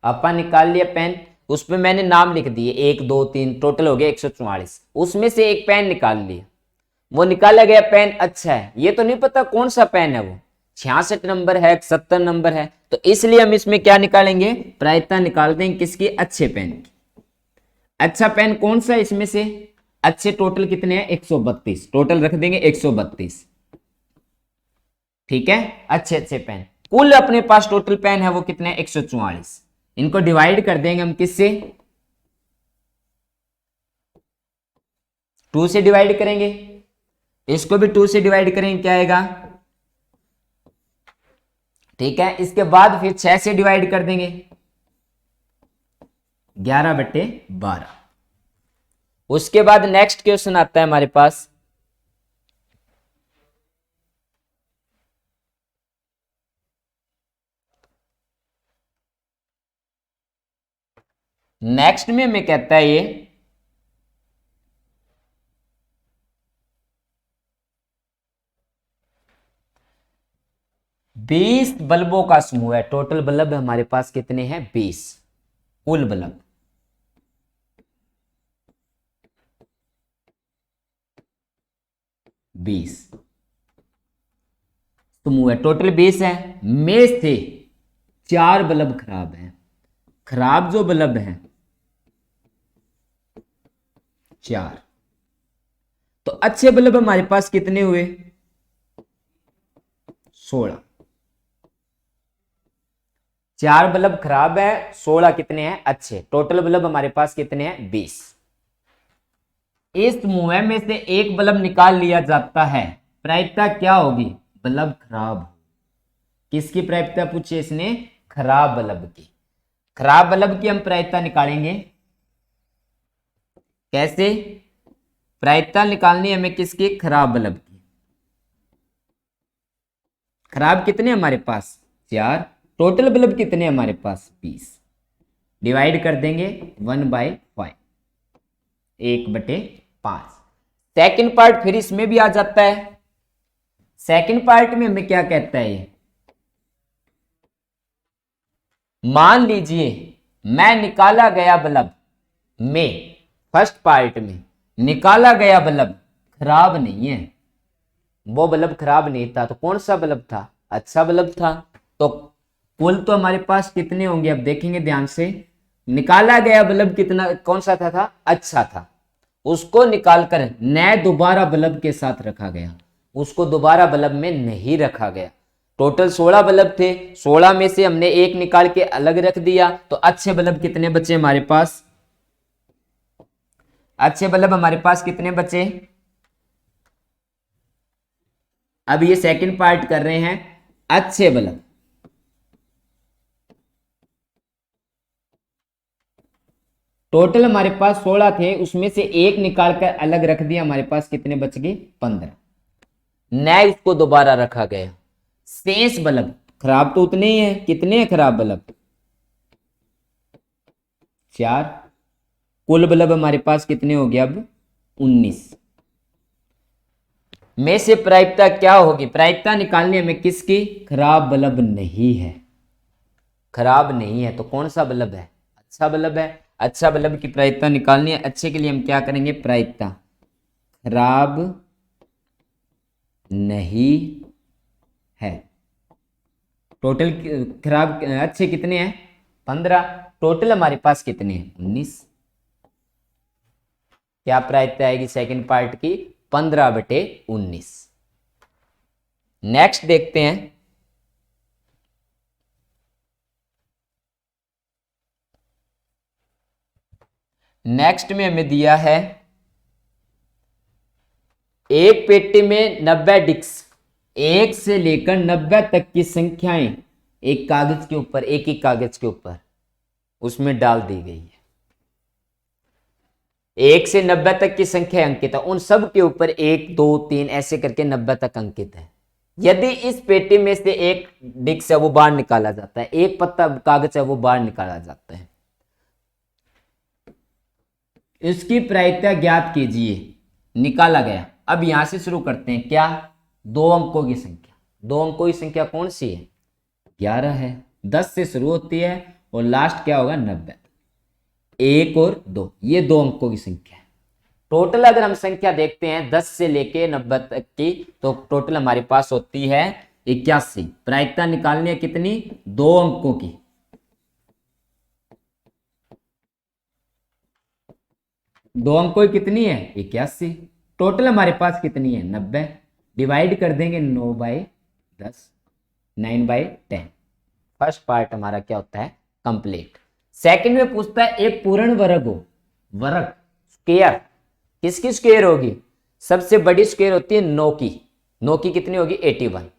आपा निकाल लिया पेन, उसमें मैंने नाम लिख दिए 1 2 3, टोटल हो गया 144। उसमें से एक पेन निकाल लिया, वो निकाला गया पेन अच्छा है, ये तो नहीं पता कौन सा पेन है, वो 66 नंबर है, 70 नंबर है, तो इसलिए हम इसमें क्या निकालेंगे, प्रायिकता निकाल देंगे किसकी, अच्छे पेन की। अच्छा पेन कौन सा है इसमें से, अच्छे टोटल कितने हैं, 132, टोटल रख देंगे 132। ठीक है, अच्छे पेन, कुल अपने पास टोटल पेन है वो कितने, 144। इनको डिवाइड कर देंगे हम किससे, 2 से डिवाइड करेंगे, इसको भी 2 से डिवाइड करेंगे, क्या आएगा, ठीक है। इसके बाद फिर 6 से डिवाइड कर देंगे, 11/12। उसके बाद नेक्स्ट क्वेश्चन आता है हमारे पास, नेक्स्ट में हमें कहता है ये, बीस बल्बों का समूह है, टोटल बल्ब हमारे पास कितने हैं, 20, कुल बल्ब। बीस समूह है, टोटल 20 है, में से 4 बल्ब खराब हैं। खराब जो बल्ब हैं 4, तो अच्छे बल्ब हमारे पास कितने हुए, 16। 4 बल्ब खराब है, 16 कितने हैं अच्छे, टोटल बल्ब हमारे पास कितने हैं, 20। इस मुंह में से एक बल्ब निकाल लिया जाता है, प्रायिकता क्या होगी? बल्ब खराब। किसकी प्रायिकता पूछी इसने? खराब बल्ब की। खराब बल्ब की हम प्रायिकता निकालेंगे। कैसे? प्रायिकता निकालनी है हमें किसकी? खराब बल्ब की। खराब कितने हमारे पास? 4। टोटल बल्ब कितने हमारे पास? 20। डिवाइड कर देंगे 1/5, 1/5। सेकंड पार्ट फिर इसमें भी आ जाता है। सेकंड पार्ट में हमें क्या कहता है ये? मान लीजिए मैं निकाला गया बल्ब में, फर्स्ट पार्ट में निकाला गया बल्ब खराब नहीं है, वो बल्ब खराब नहीं था, तो कौन सा बल्ब था? अच्छा बल्ब था। तो कुल तो हमारे पास कितने होंगे? अब देखेंगे ध्यान से। निकाला गया बल्ब कितना, कौन सा था? अच्छा था। उसको निकालकर नए दोबारा बल्ब के साथ रखा गया, उसको दोबारा बल्ब में नहीं रखा गया। टोटल 16 बल्ब थे, 16 में से हमने एक निकाल के अलग रख दिया, तो अच्छे बल्ब कितने बचे हमारे पास? अच्छे बल्ब हमारे पास कितने बचे? अब ये सेकंड पार्ट कर रहे हैं। अच्छे बल्ब, टोटल हमारे पास 16 थे, उसमें से एक निकालकर अलग रख दिया, हमारे पास कितने बच गए? 15। नए उसको दोबारा रखा गया। शेष बल्ब खराब तो उतने ही है। कितने हैं खराब बल्ब? 4। कुल बल्ब हमारे पास कितने हो गए अब? 19 में से प्रायिकता क्या होगी? प्रायिकता निकालनी हमें किसकी? खराब बल्ब नहीं है। खराब नहीं है तो कौन सा बल्ब है? अच्छा बल्ब है। अच्छा बल्ब की प्रायिकता निकालनी है। अच्छे के लिए हम क्या करेंगे? प्रायिकता खराब नहीं है। टोटल खराब अच्छे कितने हैं? 15। टोटल हमारे पास कितने हैं? 19। क्या प्रायिकता आएगी सेकंड पार्ट की? 15/19। नेक्स्ट देखते हैं। नेक्स्ट में हमें दिया है एक पेटी में 90 डिस्क, 1 से लेकर 90 तक की संख्याएं एक कागज के ऊपर, एक ही कागज के ऊपर उसमें डाल दी गई है। 1 से 90 तक की संख्या अंकित है, उन सब के ऊपर 1 2 3 ऐसे करके 90 तक अंकित है। यदि इस पेटी में से एक डिस्क है वो बाहर निकाला जाता है, एक पत्ता कागज है वो बाहर निकाला जाता है, इसकी प्रायिकता ज्ञात कीजिए। निकाला गया। अब यहां से शुरू करते हैं। क्या? 2 अंकों की संख्या। 2 अंकों की संख्या कौन सी है? 11 है। 10 से शुरू होती है और लास्ट क्या होगा? 90। 1 और 2, ये 2 अंकों की संख्या है। टोटल अगर हम संख्या देखते हैं 10 से लेके 90 तक की, तो टोटल हमारे पास होती है 81। प्रायिकता निकालनी है कितनी? 2 अंकों की। 2 अंकों की कितनी है? 81। टोटल हमारे पास कितनी है? 90। डिवाइड कर देंगे 9/10, 9/10। फर्स्ट पार्ट हमारा क्या होता है? कंप्लीट। सेकंड में पूछता है एक पूर्ण वर्ग हो, वर्ग स्क्वायर, किसकी स्क्वायर होगी? सबसे बड़ी स्क्वायर होती है 9 की। 9 की कितनी होगी? 81।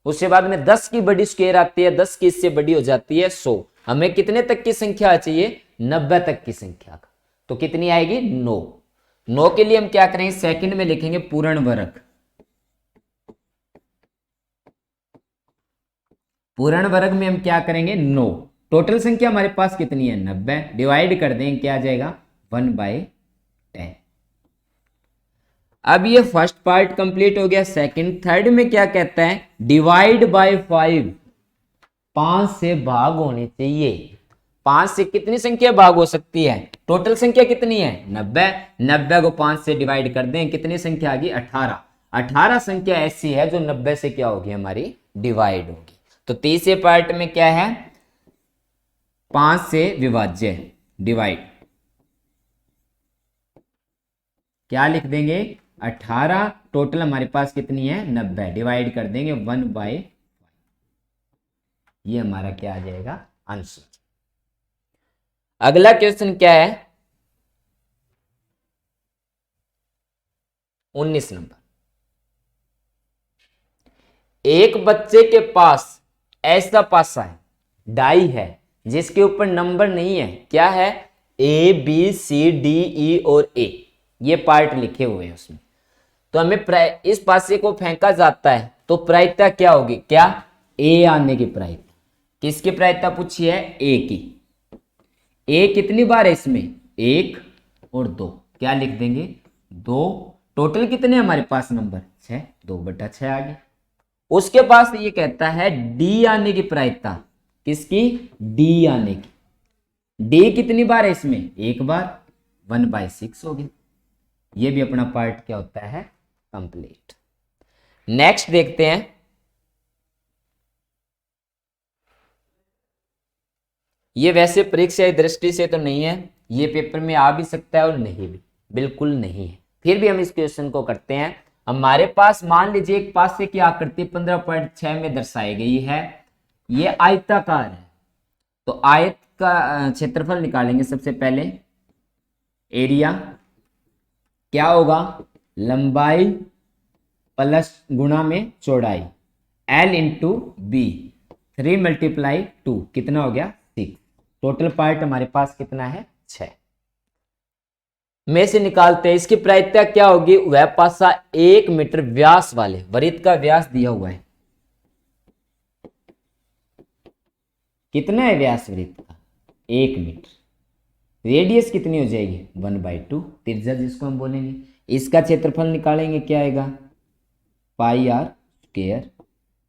उसके बाद में 10 की बड़ी स्क्वायर आती है, 10 की इससे बड़ी हो जाती है 100। हमें कितने तक की संख्या चाहिए? 90 तक की संख्या का। तो कितनी आएगी? 9। 9 के लिए हम क्या करेंगे? सेकंड में लिखेंगे पूर्ण वर्ग। पूर्ण वर्ग में हम क्या करेंगे? 9। टोटल संख्या हमारे पास कितनी है? 90। डिवाइड कर दें, क्या आ जाएगा? 1/10। अब ये फर्स्ट पार्ट कंप्लीट हो गया। सेकंड थर्ड में क्या कहता है? डिवाइड बाय 5, 5 से भाग होने चाहिए। 5 से कितनी संख्या भाग हो सकती है? टोटल संख्या कितनी है? 90। 90 को 5 से डिवाइड कर दें, कितनी संख्या आ गई? 18। 18 संख्या ऐसी है जो 90 से क्या होगी? हमारी डिवाइड होगी। तो तीसरे पार्ट में क्या है? 5 से विभाज्य, डिवाइड। क्या लिख देंगे? 18। टोटल हमारे पास कितनी है? 90। डिवाइड कर देंगे 1/5। ये हमारा क्या आ जाएगा? आंसर। अगला क्वेश्चन क्या है? 19 नंबर। एक बच्चे के पास ऐसा पासा है, डाई है, जिसके ऊपर नंबर नहीं है। क्या है? A B C D E और ए, ये पार्ट लिखे हुए हैं उसमें। तो हमें इस पासे को फेंका जाता है तो प्रायिकता क्या होगी? क्या? ए आने की प्रायिकता। किसकी प्रायिकता पूछी है? ए की। ए कितनी बार है इसमें? 1 और 2। क्या लिख देंगे? 2। टोटल कितने हमारे पास नंबर? 6। 2/6 आ गए। उसके पास ये कहता है डी आने की प्रायिकता। किसकी? डी आने की। डी कितनी बार है इसमें? 1 बार। 1/6 हो गई। ये भी अपना पार्ट क्या होता है? कंप्लीट। नेक्स्ट देखते हैं। ये वैसे परीक्षा की दृष्टि से तो नहीं है, ये पेपर में आ भी सकता है और नहीं भी, बिल्कुल नहीं है, फिर भी हम इस क्वेश्चन को करते हैं। हमारे पास मान लीजिए एक पासे की आकृति 15.6 में दर्शाई गई है। ये आयताकार है, तो आयत का क्षेत्रफल निकालेंगे सबसे पहले। एरिया क्या होगा? लंबाई प्लस गुणा में चौड़ाई, L इंटू बी। 3 × 2 कितना हो गया? 6। टोटल पार्ट हमारे पास कितना है? 6 में से निकालते हैं। इसकी प्रायिकता क्या होगी? वह पासा 1 मीटर व्यास वाले वृत्त का व्यास दिया हुआ है। कितना है व्यास वृत्त का? 1 मीटर। रेडियस कितनी हो जाएगी? 1/2। त्रिज्या जिसको हम बोलेंगे। इसका क्षेत्रफल निकालेंगे, क्या आएगा? πr²।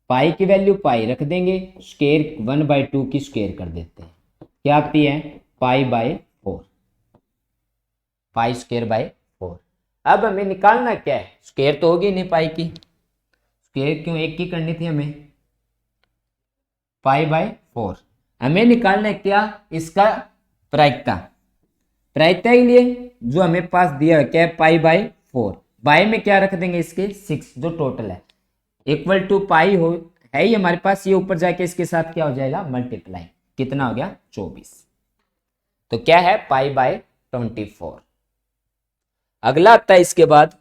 पाई की वैल्यू पाई रख देंगे, स्क्वायर 1/2 की स्क्वायर कर देते हैं। क्या आती है? π/4। π²/4। अब हमें निकालना क्या है? स्क्वायर तो होगी नहीं पाई की, स्क्वायर क्यों? 1 की करनी थी हमें। π/4 हमें निकालना है क्या? इसका प्रायिकता। प्रायिकता के लिए जो हमें पास दिया है क्या है? π/4। बाय में क्या रख देंगे? इसके 6 जो टोटल है, इक्वल टू पाई हो है ही हमारे पास। ये ऊपर जाके इसके साथ क्या हो जाएगा? मल्टीप्लाई। कितना हो गया? 24। तो क्या है? π/24। अगला आता है इसके बाद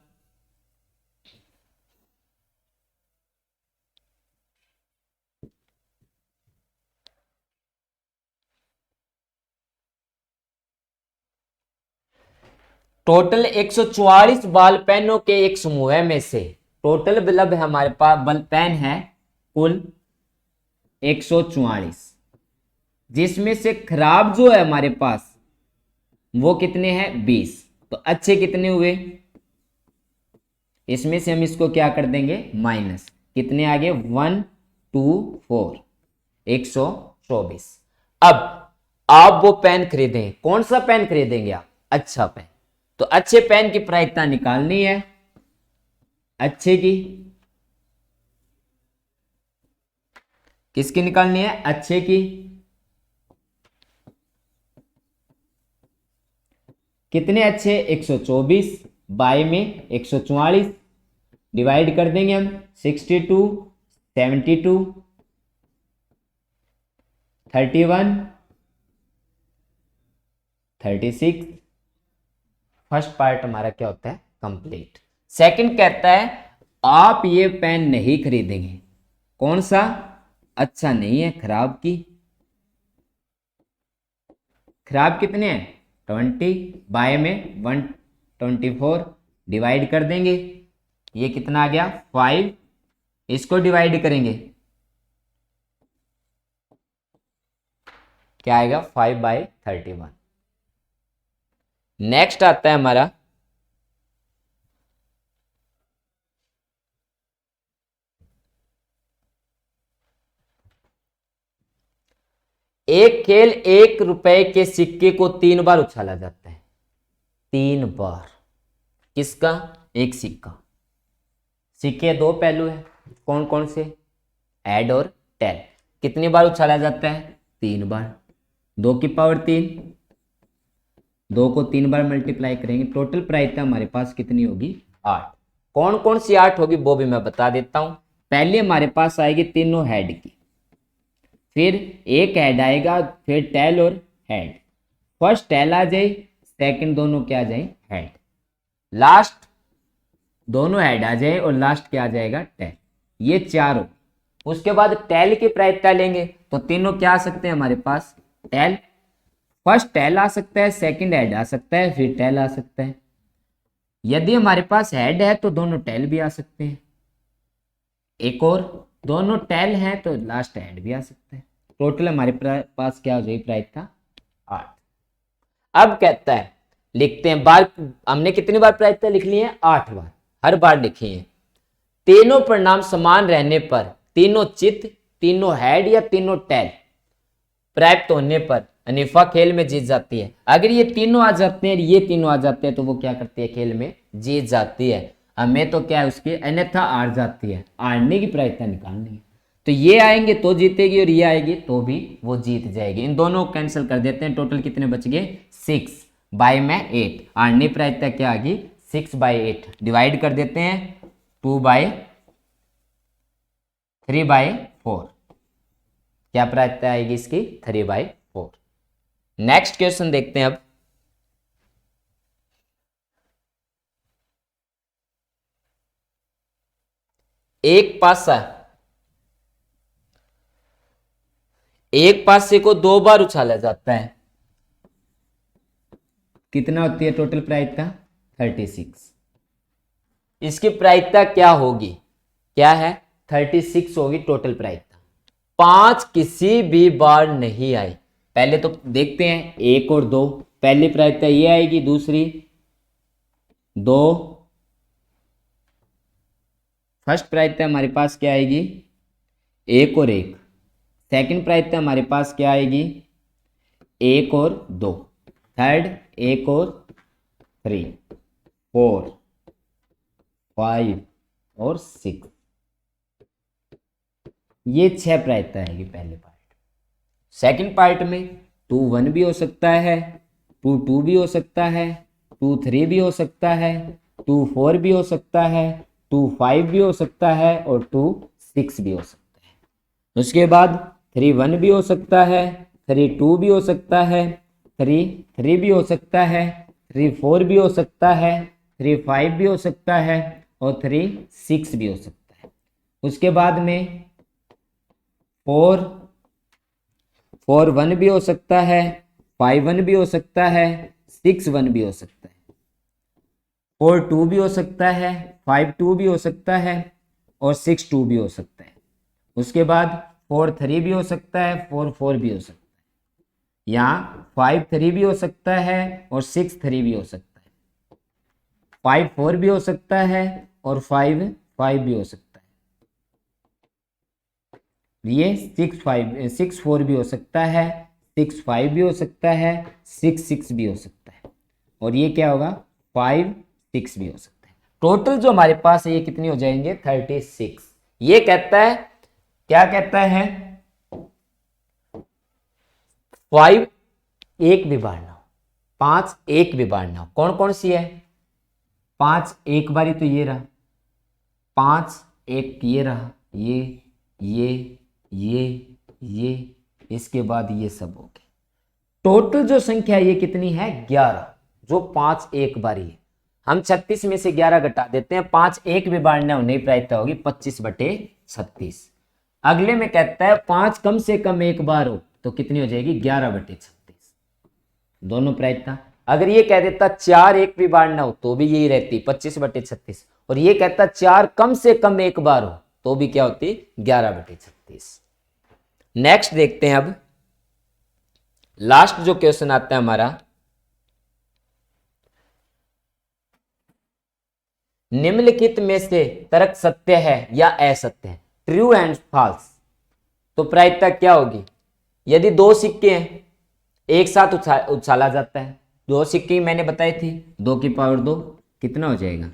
टोटल 144 बॉल पेनों के एक समूह में से टोटल बल्ब हमारे पास बल पेन है कुल 144, जिसमें से खराब जो है हमारे पास वो कितने हैं? 20। तो अच्छे कितने हुए? इसमें से हम इसको क्या कर देंगे? माइनस। कितने आगे? 1 2 4 124। अब आप वो पेन खरीदें, कौन सा पेन खरीदेंगे आप? अच्छा पेन। तो अच्छे पेन की प्रायिकता निकालनी है। अच्छे की किसकी निकालनी है? अच्छे की। कितने अच्छे? 124। बाय में 144 डिवाइड कर देंगे हम। 62 72 31 36। फर्स्ट पार्ट हमारा क्या होता है? कंप्लीट। सेकंड कहता है आप ये पेन नहीं खरीदेंगे। कौन सा? अच्छा नहीं है, खराब की। खराब कितने हैं? 20। बाय में 124 डिवाइड कर देंगे। ये कितना आ गया? 5। इसको डिवाइड करेंगे, क्या आएगा? 5/31। नेक्स्ट आता है हमारा एक खेल 1 रुपए के सिक्के को 3 बार उछाला जाता है। 3 बार। किसका? एक सिक्का। सिक्के 2 पहलू है, कौन कौन से? हेड और टेल। कितनी बार उछाला जाता है? 3 बार। 2 की पावर 3, 2 को 3 बार मल्टीप्लाई करेंगे। टोटल प्रायिकता हमारे पास कितनी होगी? 8। कौन कौन सी 8 होगी वो भी मैं बता देता हूं। पहले हमारे पास आएगी तीनों हेड की, फिर एक हेड आएगा, फिर टेल और हेड। फर्स्ट टेल आ जाए, सेकंड दोनों क्या आ जाए? हेड। लास्ट दोनों हेड आ जाए और लास्ट क्या आ जाएगा, टेल। ये 4 हो। उसके बाद टेल की प्रायिकता लेंगे तो तीनों क्या आ सकते हैं हमारे पास, टेल। फर्स्ट टेल आ सकता है, सेकंड हेड आ सकता है, फिर टेल आ सकता है। यदि हमारे पास हेड है तो दोनों टेल भी आ सकते हैं। एक और, दोनों टेल हैं तो लास्ट हेड भी आ सकता है। टोटल हमारे पास क्या हो जाएगी प्रायिकता, 8। अब कहता है, लिखते हैं बार, हमने कितनी बार प्रायिकता लिख ली है, 8 बार, हर बार लिखी है। तीनों परिणाम समान रहने पर, तीनों चित्त, तीनों हेड या तीनों टेल प्राप्त होने पर अनीफा खेल में जीत जाती है। अगर ये तीनों आ जाते हैं, ये तीनों आ जाते हैं, तो वो क्या करती है, खेल में जीत जाती है। हमें तो क्या है उसकी, अन्यथा हार जाती है, हारने की प्रायिकता निकालनी है। तो ये आएंगे तो जीतेगी और ये आएगी तो भी वो जीत जाएगी। इन दोनों को कैंसिल कर देते हैं, टोटल कितने बच गए, 6 बाय में 8। हारने की प्रायिकता क्या आ गई, 6/8। डिवाइड कर देते हैं 2/3/4। क्या प्रायिकता आएगी इसकी, 3/4। नेक्स्ट क्वेश्चन देखते हैं अब। एक पासे को 2 बार उछाला जाता है, कितना होती है टोटल प्रायिकता, 36। इसकी प्रायिकता क्या होगी, क्या है, 36 होगी टोटल प्रायिकता। 5 किसी भी बार नहीं आई। पहले तो देखते हैं 1 और 2। पहली प्रायिकता ये आएगी, दूसरी 2। फर्स्ट प्रायिकता हमारे पास क्या आएगी, 1 और 1। सेकंड प्रायिकता हमारे पास क्या आएगी, 1 और 2। थर्ड 1 और 3, 4, 5 और 6। ये 6 प्रायिकता आएगी पहले पार्ट। सेकंड पार्ट में 2 1 भी हो सकता है, 2 2 भी हो सकता है, 2 3 भी हो सकता है, 2 4 भी हो सकता है, 2 5 भी हो सकता है और 2 6 भी हो सकता है। उसके बाद 3 1 भी हो सकता है, 3 2 भी हो सकता है, 3 3 भी हो सकता है, 3 4 भी हो सकता है, 3 5 भी हो सकता है और 3 6 भी हो सकता है। उसके बाद में 4 1 भी हो सकता है, 5 1 भी हो सकता है, 6 1 भी हो सकता है, 4 2 भी हो सकता है, 5 2 भी हो सकता है और 6 2 भी हो सकता है। उसके बाद 4 3 भी हो सकता है, 4 4 भी हो सकता है। यहाँ 5 3 भी हो सकता है और 6 3 भी हो सकता है। 5 4 भी हो सकता है और 5 5 भी हो सकता है। ये 6 4 भी हो सकता है, 6 5 भी हो सकता है, 6 6 भी हो सकता है और ये क्या होगा, 5 6 भी हो सकता है। टोटल जो हमारे पास है ये कितनी हो जाएंगे, 36। ये कहता है, क्या कहता है, 5 एक भी बार ना हो, 5 एक भी बार ना हो। कौन कौन सी है, 5 एक बारी तो ये रहा, 5 एक ये रहा, ये, इसके बाद ये सब हो गए। टोटल जो संख्या ये कितनी है, 11, जो 5 एक बारी है। हम 36 में से 11 घटा देते हैं, 5 एक भी बार ना होने की प्रायिकता होगी 25/36। अगले में कहता है 5 कम से कम एक बार हो तो कितनी हो जाएगी, 11/36। दोनों प्रायिकता। अगर ये कह देता 4 एक भी बार ना हो तो भी यही रहती 25/36, और ये कहता 4 कम से कम एक बार हो तो भी क्या होती, 11/36। नेक्स्ट देखते हैं अब, लास्ट जो क्वेश्चन आता है हमारा, निम्नलिखित में से तर्क सत्य है या असत्य है, ट्रू एंड फॉल्स। तो प्रायिकता क्या होगी, यदि 2 सिक्के हैं एक साथ उछाला जाता है, 2 सिक्के मैंने बताई थी, 2 की पावर 2 कितना हो जाएगा,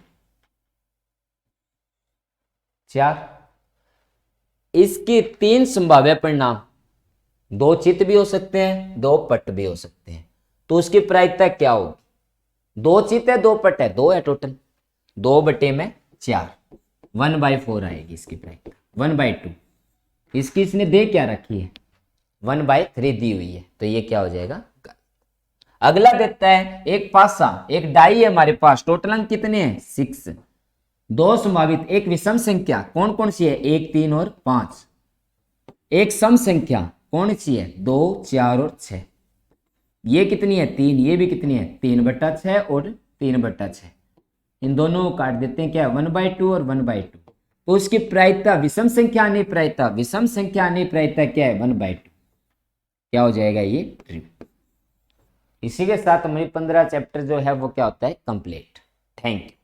4। इसकी 3 संभाव्य परिणाम, 2 चित्त भी हो सकते हैं, 2 पट भी हो सकते हैं। तो उसकी प्रायिकता क्या होगी, 2 चित्त है, 2 पट है, 2 है टोटल, 2/4, 1/4 आएगी इसकी प्रायिकता, 1/2। इसकी इसने दे क्या रखी है, 1/3 दी हुई है, तो ये क्या हो जाएगा। अगला देता है एक पासा, एक डाई है हमारे पास, टोटल अंक कितने हैं, 6। दो संभावित एक विषम संख्या कौन कौन सी है, 1 3 और 5। एक सम संख्या कौन सी है, 2 4 और 6। ये कितनी है, 3। ये भी कितनी है, 3/6 और 3/6। इन दोनों को काट देते हैं, क्या है 1/2 और 1/2। तो उसकी प्रायिकता विषम संख्या आने प्रायिकता विषम संख्या आने प्रायिकता क्या है, 1/2। क्या हो जाएगा ये ट्रू। इसी के साथ हमारी 15 चैप्टर जो है वो क्या होता है, कंप्लीट। Thank you.